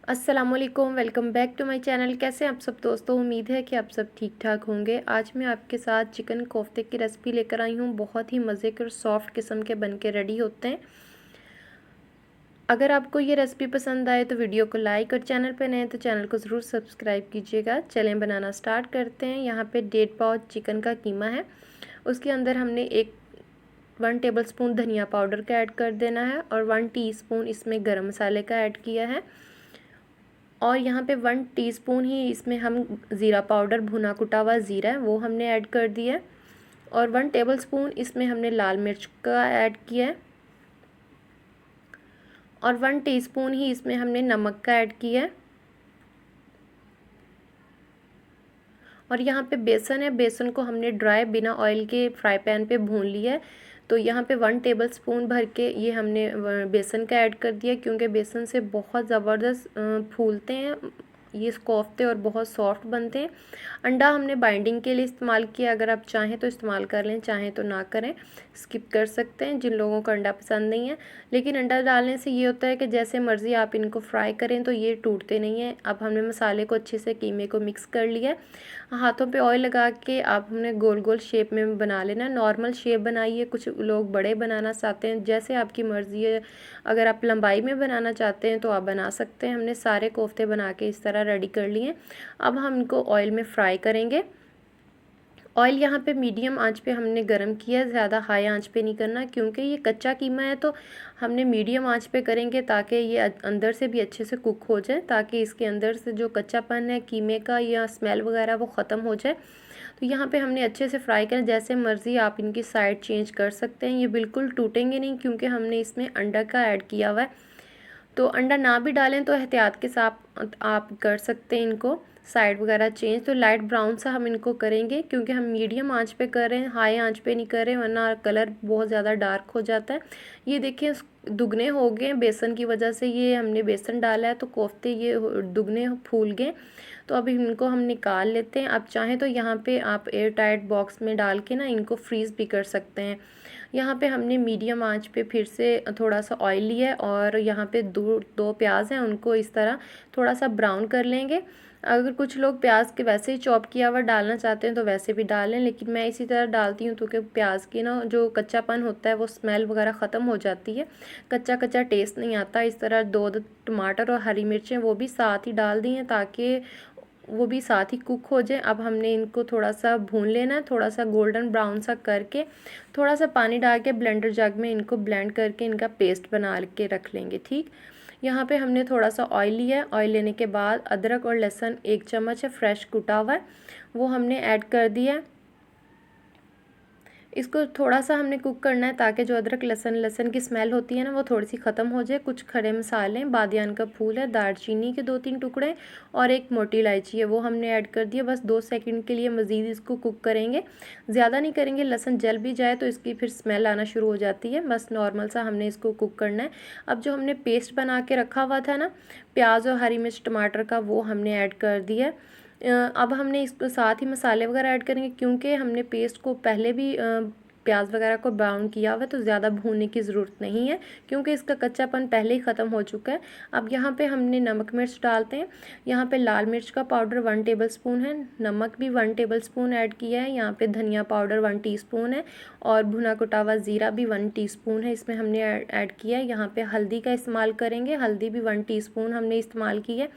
अस्सलामुअलैकुम, welcome back to my channel. कैसे हैं आप सब दोस्तों? उम्मीद है कि आप सब ठीक ठाक होंगे। आज मैं आपके साथ चिकन कोफ्ते की रेसिपी लेकर आई हूँ। बहुत ही मज़े के और सॉफ्ट किस्म के बन के रेडी होते हैं। अगर आपको ये रेसिपी पसंद आए तो वीडियो को लाइक और चैनल पर नए हैं तो चैनल को ज़रूर सब्सक्राइब कीजिएगा। चलें बनाना स्टार्ट करते हैं। यहाँ पर 1.5 पाव चिकन का कीमा है। उसके अंदर हमने 1 टेबलस्पून धनिया पाउडर का ऐड कर देना है और 1 टीस्पून इसमें गरम मसाले का ऐड किया है। और यहाँ पे 1 टीस्पून ही इसमें हम ज़ीरा पाउडर, भुना कुटा हुआ ज़ीरा है वो हमने ऐड कर दिया है। और 1 टेबलस्पून इसमें हमने लाल मिर्च का ऐड किया है। और 1 टीस्पून ही इसमें हमने नमक का ऐड किया है। और यहाँ पे बेसन है, बेसन को हमने ड्राई बिना ऑयल के फ्राई पैन पे भून लिया है। तो यहाँ पे 1 टेबलस्पून भर के ये हमने बेसन का ऐड कर दिया, क्योंकि बेसन से बहुत ज़बरदस्त फूलते हैं ये कोफ्ते और बहुत सॉफ्ट बनते हैं। अंडा हमने बाइंडिंग के लिए इस्तेमाल किया। अगर आप चाहें तो इस्तेमाल कर लें, चाहें तो ना करें, स्किप कर सकते हैं जिन लोगों को अंडा पसंद नहीं है। लेकिन अंडा डालने से ये होता है कि जैसे मर्ज़ी आप इनको फ्राई करें तो ये टूटते नहीं हैं। अब हमने मसाले को अच्छे से कीमे को मिक्स कर लिया है। हाथों पे ऑयल लगा के आप हमने गोल गोल शेप में बना लेना। नॉर्मल शेप बनाइए, कुछ लोग बड़े बनाना चाहते हैं, जैसे आपकी मर्ज़ी है। अगर आप लंबाई में बनाना चाहते हैं तो आप बना सकते हैं। हमने सारे कोफ्ते बना के इस तरह रेडी कर लिए। अब हम इनको ऑयल में फ्राई करेंगे। ऑयल यहाँ पे मीडियम आंच पे हमने गरम किया है, ज़्यादा हाई आंच पे नहीं करना, क्योंकि ये कच्चा कीमा है तो हमने मीडियम आंच पे करेंगे ताकि ये अंदर से भी अच्छे से कुक हो जाए, ताकि इसके अंदर से जो कच्चापन है कीमे का या स्मेल वगैरह वो ख़त्म हो जाए। तो यहाँ पे हमने अच्छे से फ्राई करें, जैसे मर्ज़ी आप इनकी साइड चेंज कर सकते हैं। ये बिल्कुल टूटेंगे नहीं क्योंकि हमने इसमें अंडा का ऐड किया हुआ है। तो अंडा ना भी डालें तो एहतियात के साथ आप कर सकते हैं इनको साइड वगैरह चेंज। तो लाइट ब्राउन सा हम इनको करेंगे, क्योंकि हम मीडियम आंच पे कर रहे हैं, हाई आंच पे नहीं कर रहे हैं, वरना कलर बहुत ज़्यादा डार्क हो जाता है। ये देखिए दुगने हो गए बेसन की वजह से, ये हमने बेसन डाला है तो कोफ्ते ये दुगने फूल गए। तो अब इनको हम निकाल लेते हैं। आप चाहें तो यहाँ पे आप एयर टाइट बॉक्स में डाल के ना इनको फ्रीज़ भी कर सकते हैं। यहाँ पे हमने मीडियम आंच पे फिर से थोड़ा सा ऑयल लिया है और यहाँ पे दो प्याज हैं, उनको इस तरह थोड़ा सा ब्राउन कर लेंगे। अगर कुछ लोग प्याज के वैसे ही चॉप किया हुआ डालना चाहते हैं तो वैसे भी डालें, लेकिन मैं इसी तरह डालती हूँ क्योंकि प्याज की ना जो कच्चापन होता है वो स्मेल वगैरह ख़त्म हो जाती है, कच्चा कच्चा टेस्ट नहीं आता। इस तरह 2 टमाटर और हरी मिर्चें वो भी साथ ही डाल दी हैं ताकि वो भी साथ ही कुक हो जाए। अब हमने इनको थोड़ा सा भून लेना है, थोड़ा सा गोल्डन ब्राउन सा करके थोड़ा सा पानी डाल के ब्लेंडर जग में इनको ब्लेंड करके इनका पेस्ट बना के रख लेंगे। ठीक, यहाँ पे हमने थोड़ा सा ऑयल लिया है। ऑयल लेने के बाद अदरक और लहसुन 1 चम्मच है फ्रेश कुटा हुआ है, वो हमने ऐड कर दिया है। इसको थोड़ा सा हमने कुक करना है ताकि जो अदरक लहसुन की स्मेल होती है ना वो थोड़ी सी ख़त्म हो जाए। कुछ खड़े मसाले, बादियान का फूल है, दालचीनी के 2-3 टुकड़े और एक मोटी इलायची है, वो हमने ऐड कर दिया। बस 2 सेकंड के लिए मज़ीद इसको कुक करेंगे, ज़्यादा नहीं करेंगे, लहसुन जल भी जाए तो इसकी फिर स्मेल आना शुरू हो जाती है। बस नॉर्मल सा हमने इसको कुक करना है। अब जो हमने पेस्ट बना के रखा हुआ था ना प्याज और हरी मिर्च टमाटर का, वो हमने ऐड कर दिया। अब हमने इसको साथ ही मसाले वगैरह ऐड करेंगे, क्योंकि हमने पेस्ट को पहले भी प्याज वगैरह को ब्राउन किया हुआ है तो ज़्यादा भूनने की ज़रूरत नहीं है, क्योंकि इसका कच्चापन पहले ही ख़त्म हो चुका है। अब यहाँ पे हमने नमक मिर्च डालते हैं। यहाँ पे लाल मिर्च का पाउडर 1 टेबलस्पून है, नमक भी 1 टेबलस्पून ऐड किया है। यहाँ पे धनिया पाउडर 1 टीस्पून है और भुना कुटा हुआ ज़ीरा भी 1 टीस्पून है, इसमें हमने ऐड किया है। यहाँ पे हल्दी का इस्तेमाल करेंगे, हल्दी भी 1 टीस्पून हमने इस्तेमाल की है।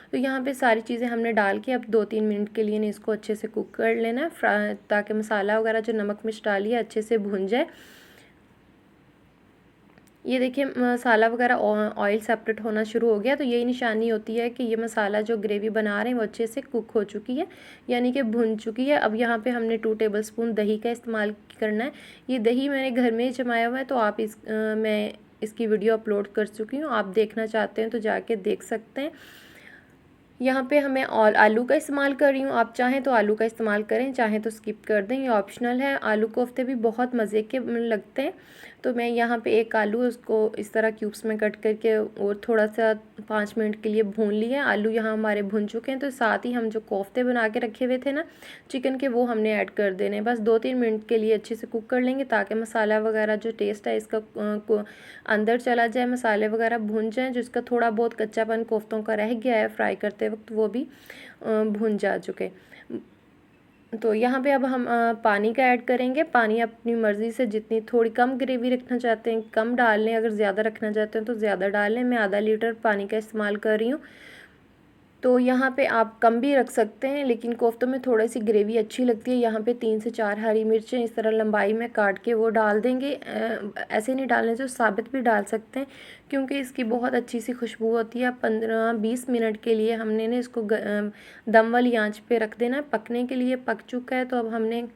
तो यहाँ पे सारी चीज़ें हमने डाल के अब 2-3 मिनट के लिए इसको अच्छे से कुक कर लेना है, ताकि मसाला वगैरह जो नमक मिर्च डाली है अच्छे से भुन जाए। ये देखिए मसाला वगैरह ऑयल सेपरेट होना शुरू हो गया, तो यही निशानी होती है कि ये मसाला जो ग्रेवी बना रहे हैं वो अच्छे से कुक हो चुकी है, यानी कि भुन चुकी है। अब यहाँ पे हमने 2 टेबलस्पून दही का इस्तेमाल करना है। ये दही मैंने घर में ही जमाया हुआ है, तो आप मैं इसकी वीडियो अपलोड कर चुकी हूँ, आप देखना चाहते हैं तो जाके देख सकते हैं। यहाँ पे हमें और आलू का इस्तेमाल कर रही हूँ, आप चाहें तो आलू का इस्तेमाल करें, चाहें तो स्किप कर दें, ये ऑप्शनल है। आलू कोफ्ते भी बहुत मज़े के लगते हैं। तो मैं यहाँ पे एक आलू उसको इस तरह क्यूब्स में कट करके और थोड़ा सा 5 मिनट के लिए भून लिए। आलू यहाँ हमारे भुन चुके हैं। तो साथ ही हम जो कोफ्ते बना के रखे हुए थे ना चिकन के, वो हमने ऐड कर देने। बस 2-3 मिनट के लिए अच्छे से कुक कर लेंगे ताकि मसाला वगैरह जो टेस्ट है इसका अंदर चला जाए, मसाले वगैरह भुन जाएँ। जिसका थोड़ा बहुत कच्चापन कोफ्तों का रह गया है फ्राई करते वक्त, वो भी भुन जा चुके। तो यहाँ पे अब हम पानी का ऐड करेंगे। पानी अपनी मर्ज़ी से, जितनी थोड़ी कम ग्रेवी रखना चाहते हैं कम डाल लें, अगर ज़्यादा रखना चाहते हैं तो ज़्यादा डाल लें। मैं आधा लीटर पानी का इस्तेमाल कर रही हूँ। तो यहाँ पे आप कम भी रख सकते हैं, लेकिन कोफ्तों में थोड़ी सी ग्रेवी अच्छी लगती है। यहाँ पे 3 से 4 हरी मिर्चें इस तरह लंबाई में काट के वो डाल देंगे। ऐसे नहीं डालने से, साबित भी डाल सकते हैं क्योंकि इसकी बहुत अच्छी सी खुशबू होती है। 15-20 मिनट के लिए हमने ना इसको दम वाली आंच पे रख देना है पकने के लिए। पक चुका है तो अब हमने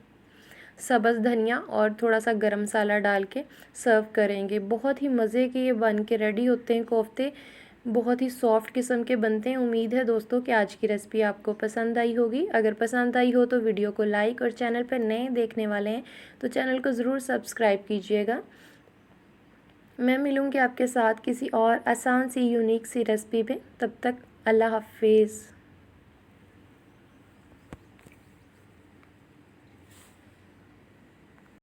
सब्ज़ धनिया और थोड़ा सा गरम मसाला डाल के सर्व करेंगे। बहुत ही मज़े के ये बन के रेडी होते हैं कोफ्ते, बहुत ही सॉफ्ट किस्म के बनते हैं। उम्मीद है दोस्तों कि आज की रेसिपी आपको पसंद आई होगी। अगर पसंद आई हो तो वीडियो को लाइक, और चैनल पर नए देखने वाले हैं तो चैनल को ज़रूर सब्सक्राइब कीजिएगा। मैं मिलूँगी आपके साथ किसी और आसान सी यूनिक सी रेसिपी में। तब तक अल्लाह हाफिज़।